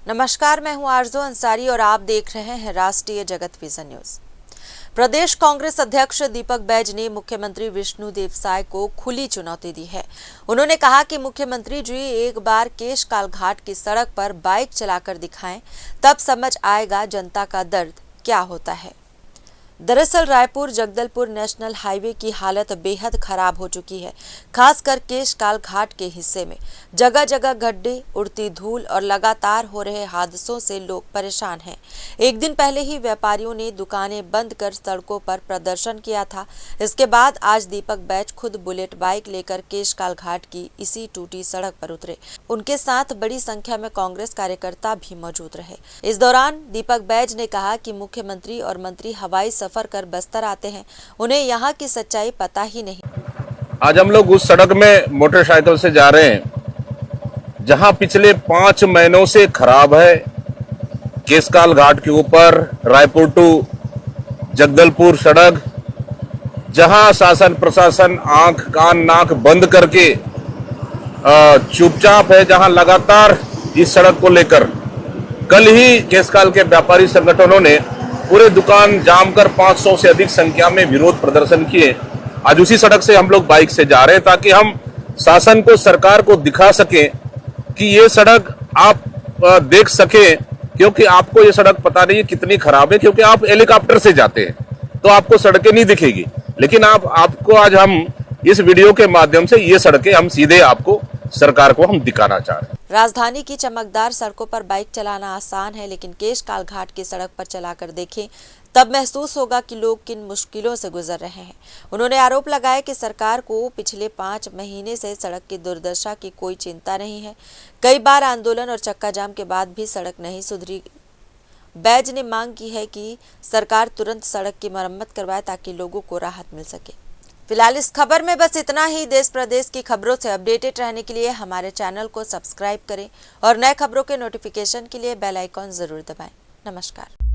नमस्कार, मैं हूं आरजू अंसारी और आप देख रहे हैं राष्ट्रीय जगत विजन न्यूज। प्रदेश कांग्रेस अध्यक्ष दीपक बैज ने मुख्यमंत्री विष्णुदेव साय को खुली चुनौती दी है। उन्होंने कहा कि मुख्यमंत्री जी एक बार केशकाल घाट की सड़क पर बाइक चलाकर दिखाएं, तब समझ आएगा जनता का दर्द क्या होता है। दरअसल रायपुर जगदलपुर नेशनल हाईवे की हालत बेहद खराब हो चुकी है। खासकर केशकाल घाट के हिस्से में जगह जगह गड्ढे, उड़ती धूल और लगातार हो रहे हादसों से लोग परेशान हैं। एक दिन पहले ही व्यापारियों ने दुकानें बंद कर सड़कों पर प्रदर्शन किया था। इसके बाद आज दीपक बैज खुद बुलेट बाइक लेकर केशकाल घाट की इसी टूटी सड़क पर उतरे। उनके साथ बड़ी संख्या में कांग्रेस कार्यकर्ता भी मौजूद रहे। इस दौरान दीपक बैज ने कहा कि मुख्यमंत्री और मंत्री हवाई सफर कर बस्तर आते हैं, उन्हें यहाँ की सच्चाई पता ही नहीं। आज हम लोग उस सड़क में मोटरसाइकिल से जा रहे हैं जहां पिछले 5 महीनों से खराब है। केशकाल घाट के ऊपर रायपुर टू जगदलपुर सड़क, जहां शासन प्रशासन आंख कान नाक बंद करके चुपचाप है, जहां लगातार इस सड़क को लेकर कल ही केशकाल के व्यापारी संगठनों ने पूरे दुकान जाम कर 500 से अधिक संख्या में विरोध प्रदर्शन किए। आज उसी सड़क से हम लोग बाइक से जा रहे हैं ताकि हम शासन को, सरकार को दिखा सकें कि ये सड़क आप देख सके, क्योंकि आपको ये सड़क पता नहीं है कितनी खराब है, क्योंकि आप हेलीकॉप्टर से जाते हैं तो आपको सड़कें नहीं दिखेगी। लेकिन आपको आज हम इस वीडियो के माध्यम से ये सड़कें हम सीधे आपको, सरकार को हम दिखाना चाह रहे हैं। राजधानी की चमकदार सड़कों पर बाइक चलाना आसान है, लेकिन केशकाल घाट की सड़क पर चलाकर देखें, तब महसूस होगा कि लोग किन मुश्किलों से गुजर रहे हैं। उन्होंने आरोप लगाया कि सरकार को पिछले 5 महीने से सड़क की दुर्दशा की कोई चिंता नहीं है। कई बार आंदोलन और चक्का जाम के बाद भी सड़क नहीं सुधरी। बैज ने मांग की है कि सरकार तुरंत सड़क की मरम्मत करवाए ताकि लोगों को राहत मिल सके। फिलहाल इस खबर में बस इतना ही। देश प्रदेश की खबरों से अपडेटेड रहने के लिए हमारे चैनल को सब्सक्राइब करें और नए खबरों के नोटिफिकेशन के लिए बेल आइकॉन जरूर दबाएं। नमस्कार।